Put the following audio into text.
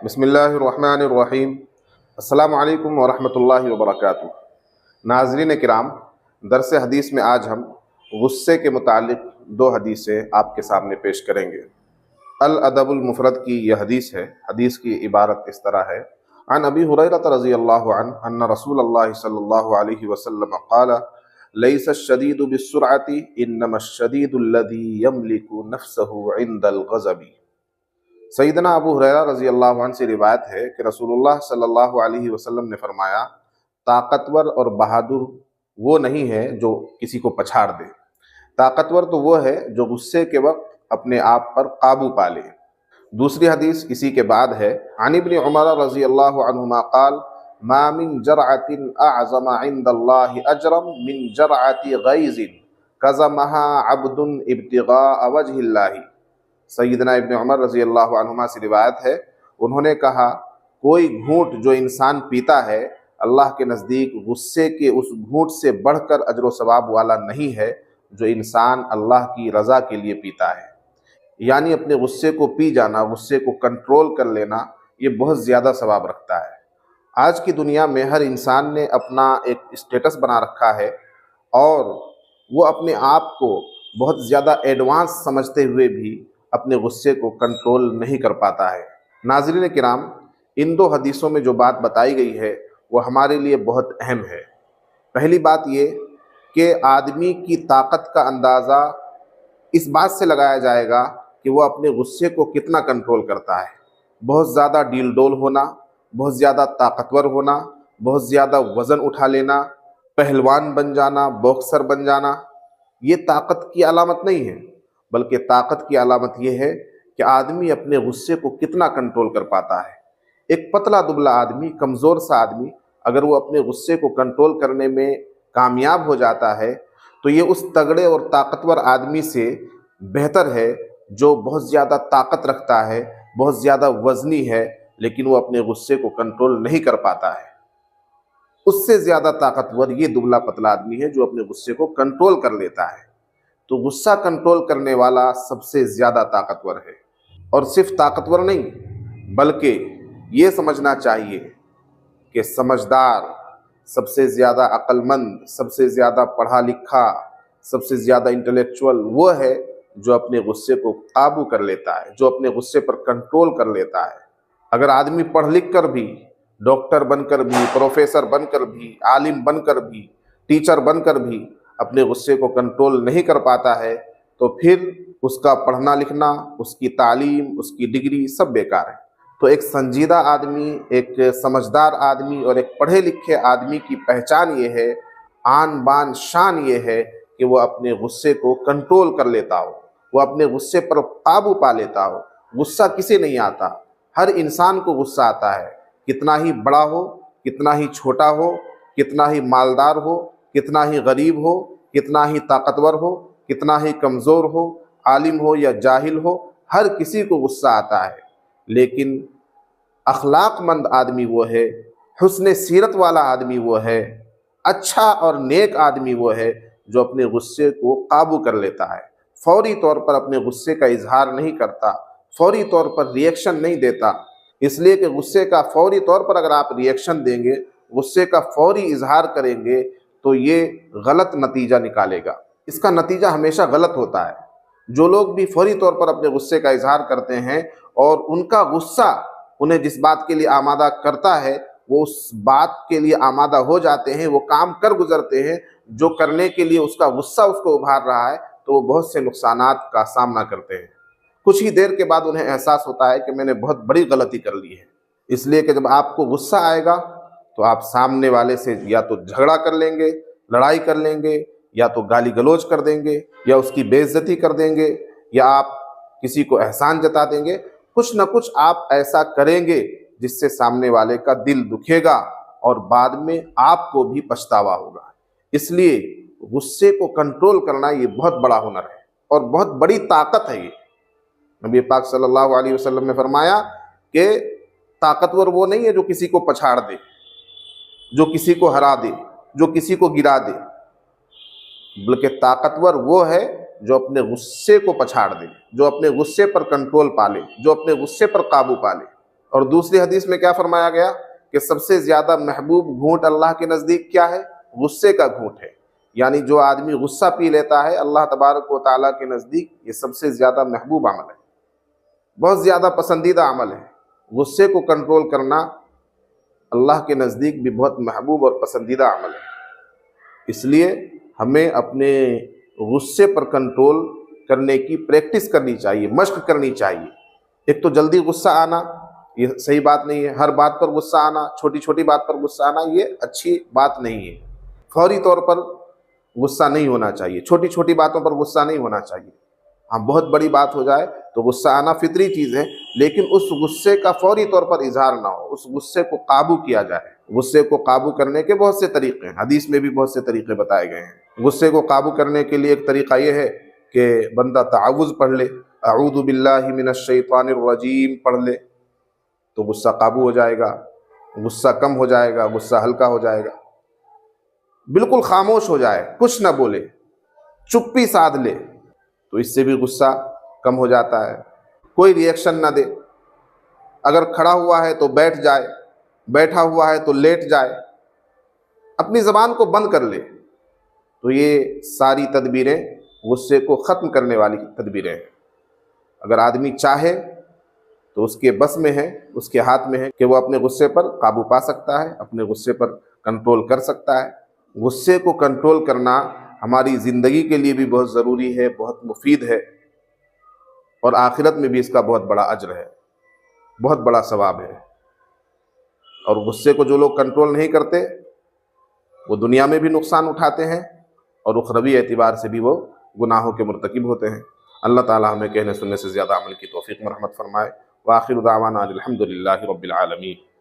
بسم اللہ الرحمن الرحیم۔ السلام علیکم ورحمۃ اللہ وبرکاتہ۔ ناظرین کرام، درس حدیث میں آج ہم غصے کے متعلق دو حدیثیں آپ کے سامنے پیش کریں گے۔ الادب المفرد کی یہ حدیث ہے۔ حدیث کی عبارت اس طرح ہے: عن ابی ہریرہ رضی اللہ عنہ ان رسول اللہ صلی اللہ علیہ وسلم قال لیس الشدید بالسرعۃ انما الشدید الذی یملک نفسہ عند الغضب۔ سیدنا ابو ہریرہ رضی اللہ عنہ سے روایت ہے کہ رسول اللہ صلی اللہ علیہ وسلم نے فرمایا، طاقتور اور بہادر وہ نہیں ہے جو کسی کو پچھاڑ دے، طاقتور تو وہ ہے جو غصے کے وقت اپنے آپ پر قابو پا لے۔ دوسری حدیث اسی کے بعد ہے۔ عن ابن عمر رضی اللہ عنہما قال ما من جرعة اعظم عند اللہ اجرا من جرعة غیظ کظمها عبد ابتغاء وجہ اللہ۔ سیدنا ابن عمر رضی اللہ عنہما سے روایت ہے، انہوں نے کہا کوئی گھونٹ جو انسان پیتا ہے اللہ کے نزدیک غصے کے اس گھونٹ سے بڑھ کر اجر و ثواب والا نہیں ہے جو انسان اللہ کی رضا کے لیے پیتا ہے۔ یعنی اپنے غصے کو پی جانا، غصے کو کنٹرول کر لینا، یہ بہت زیادہ ثواب رکھتا ہے۔ آج کی دنیا میں ہر انسان نے اپنا ایک اسٹیٹس بنا رکھا ہے اور وہ اپنے آپ کو بہت زیادہ ایڈوانس سمجھتے ہوئے بھی اپنے غصے کو کنٹرول نہیں کر پاتا ہے۔ ناظرین کرام، ان دو حدیثوں میں جو بات بتائی گئی ہے وہ ہمارے لیے بہت اہم ہے۔ پہلی بات یہ کہ آدمی کی طاقت کا اندازہ اس بات سے لگایا جائے گا کہ وہ اپنے غصے کو کتنا کنٹرول کرتا ہے۔ بہت زیادہ ڈیل ڈول ہونا، بہت زیادہ طاقتور ہونا، بہت زیادہ وزن اٹھا لینا، پہلوان بن جانا، باکسر بن جانا، یہ طاقت کی علامت نہیں ہے، بلکہ طاقت کی علامت یہ ہے کہ آدمی اپنے غصے کو کتنا کنٹرول کر پاتا ہے۔ ایک پتلا دبلا آدمی، کمزور سا آدمی، اگر وہ اپنے غصے کو کنٹرول کرنے میں کامیاب ہو جاتا ہے تو یہ اس تگڑے اور طاقتور آدمی سے بہتر ہے جو بہت زیادہ طاقت رکھتا ہے، بہت زیادہ وزنی ہے، لیکن وہ اپنے غصے کو کنٹرول نہیں کر پاتا ہے۔ اس سے زیادہ طاقتور یہ دبلا پتلا آدمی ہے جو اپنے غصے کو کنٹرول کر لیتا ہے۔ تو غصہ کنٹرول کرنے والا سب سے زیادہ طاقتور ہے۔ اور صرف طاقتور نہیں بلکہ یہ سمجھنا چاہیے کہ سمجھدار، سب سے زیادہ عقل مند، سب سے زیادہ پڑھا لکھا، سب سے زیادہ انٹلیکچوئل وہ ہے جو اپنے غصے کو قابو کر لیتا ہے، جو اپنے غصے پر کنٹرول کر لیتا ہے۔ اگر آدمی پڑھ لکھ کر بھی، ڈاکٹر بن کر بھی، پروفیسر بن کر بھی، عالم بن کر بھی، ٹیچر بن کر بھی اپنے غصے کو کنٹرول نہیں کر پاتا ہے تو پھر اس کا پڑھنا لکھنا، اس کی تعلیم، اس کی ڈگری سب بیکار ہے۔ تو ایک سنجیدہ آدمی، ایک سمجھدار آدمی اور ایک پڑھے لکھے آدمی کی پہچان یہ ہے، آن بان شان یہ ہے کہ وہ اپنے غصے کو کنٹرول کر لیتا ہو، وہ اپنے غصے پر قابو پا لیتا ہو۔ غصہ کسے نہیں آتا؟ ہر انسان کو غصہ آتا ہے، کتنا ہی بڑا ہو، کتنا ہی چھوٹا ہو، کتنا ہی مالدار ہو، کتنا ہی غریب ہو، کتنا ہی طاقتور ہو، کتنا ہی کمزور ہو، عالم ہو یا جاہل ہو، ہر کسی کو غصہ آتا ہے۔ لیکن اخلاق مند آدمی وہ ہے، حسن سیرت والا آدمی وہ ہے، اچھا اور نیک آدمی وہ ہے جو اپنے غصے کو قابو کر لیتا ہے، فوری طور پر اپنے غصے کا اظہار نہیں کرتا، فوری طور پر ریئیکشن نہیں دیتا۔ اس لیے کہ غصے کا فوری طور پر اگر آپ ریئیکشن دیں گے، غصے کا فوری اظہار کریں گے تو یہ غلط نتیجہ نکالے گا۔ اس کا نتیجہ ہمیشہ غلط ہوتا ہے۔ جو لوگ بھی فوری طور پر اپنے غصے کا اظہار کرتے ہیں اور ان کا غصہ انہیں جس بات کے لیے آمادہ کرتا ہے وہ اس بات کے لیے آمادہ ہو جاتے ہیں، وہ کام کر گزرتے ہیں جو کرنے کے لیے اس کا غصہ اس کو ابھار رہا ہے، تو وہ بہت سے نقصانات کا سامنا کرتے ہیں۔ کچھ ہی دیر کے بعد انہیں احساس ہوتا ہے کہ میں نے بہت بڑی غلطی کر لی ہے۔ اس لیے کہ جب آپ کو غصہ آئے گا تو آپ سامنے والے سے یا تو جھگڑا کر لیں گے، لڑائی کر لیں گے، یا تو گالی گلوچ کر دیں گے، یا اس کی بے عزتی کر دیں گے، یا آپ کسی کو احسان جتا دیں گے۔ کچھ نہ کچھ آپ ایسا کریں گے جس سے سامنے والے کا دل دکھے گا اور بعد میں آپ کو بھی پچھتاوا ہوگا۔ اس لیے غصے کو کنٹرول کرنا یہ بہت بڑا ہنر ہے اور بہت بڑی طاقت ہے۔ یہ نبی پاک صلی اللہ علیہ وسلم نے فرمایا کہ طاقتور وہ نہیں ہے جو کسی کو پچھاڑ دے، جو کسی کو ہرا دے، جو کسی کو گرا دے، بلکہ طاقتور وہ ہے جو اپنے غصے کو پچھاڑ دے، جو اپنے غصے پر کنٹرول پا لے، جو اپنے غصے پر قابو پا لے۔ اور دوسری حدیث میں کیا فرمایا گیا کہ سب سے زیادہ محبوب گھونٹ اللہ کے نزدیک کیا ہے؟ غصے کا گھونٹ ہے۔ یعنی جو آدمی غصہ پی لیتا ہے اللہ تبارک و تعالیٰ کے نزدیک یہ سب سے زیادہ محبوب عمل ہے، بہت زیادہ پسندیدہ عمل ہے۔ غصے کو کنٹرول کرنا اللہ کے نزدیک بھی بہت محبوب اور پسندیدہ عمل ہے۔ اس لیے ہمیں اپنے غصے پر کنٹرول کرنے کی پریکٹس کرنی چاہیے، مشق کرنی چاہیے۔ ایک تو جلدی غصہ آنا یہ صحیح بات نہیں ہے، ہر بات پر غصہ آنا، چھوٹی چھوٹی بات پر غصہ آنا یہ اچھی بات نہیں ہے۔ فوری طور پر غصہ نہیں ہونا چاہیے، چھوٹی چھوٹی باتوں پر غصہ نہیں ہونا چاہیے۔ ہاں بہت بڑی بات ہو جائے تو غصہ آنا فطری چیز ہے، لیکن اس غصے کا فوری طور پر اظہار نہ ہو، اس غصے کو قابو کیا جائے۔ غصے کو قابو کرنے کے بہت سے طریقے ہیں، حدیث میں بھی بہت سے طریقے بتائے گئے ہیں۔ غصے کو قابو کرنے کے لیے ایک طریقہ یہ ہے کہ بندہ تعوذ پڑھ لے، اعوذ باللہ من الشیطان الرجیم پڑھ لے تو غصہ قابو ہو جائے گا، غصہ کم ہو جائے گا، غصہ ہلکا ہو جائے گا۔ بالکل خاموش ہو جائے، کچھ نہ بولے، چپی سادھ لے تو اس سے بھی غصہ کم ہو جاتا ہے۔ کوئی ری ایکشن نہ دے، اگر کھڑا ہوا ہے تو بیٹھ جائے، بیٹھا ہوا ہے تو لیٹ جائے، اپنی زبان کو بند کر لے تو یہ ساری تدبیریں غصے کو ختم کرنے والی تدبیریں ہیں۔ اگر آدمی چاہے تو اس کے بس میں ہے، اس کے ہاتھ میں ہے کہ وہ اپنے غصے پر قابو پا سکتا ہے، اپنے غصے پر کنٹرول کر سکتا ہے۔ غصے کو کنٹرول کرنا ہماری زندگی کے لیے بھی بہت ضروری ہے، بہت مفید ہے، اور آخرت میں بھی اس کا بہت بڑا اجر ہے، بہت بڑا ثواب ہے۔ اور غصے کو جو لوگ کنٹرول نہیں کرتے وہ دنیا میں بھی نقصان اٹھاتے ہیں اور اخروی اعتبار سے بھی وہ گناہوں کے مرتکب ہوتے ہیں۔ اللہ تعالی ہمیں کہنے سننے سے زیادہ عمل کی توفیق مرحمت فرمائے۔ وآخر دعوانا الحمد للہ رب العالمین۔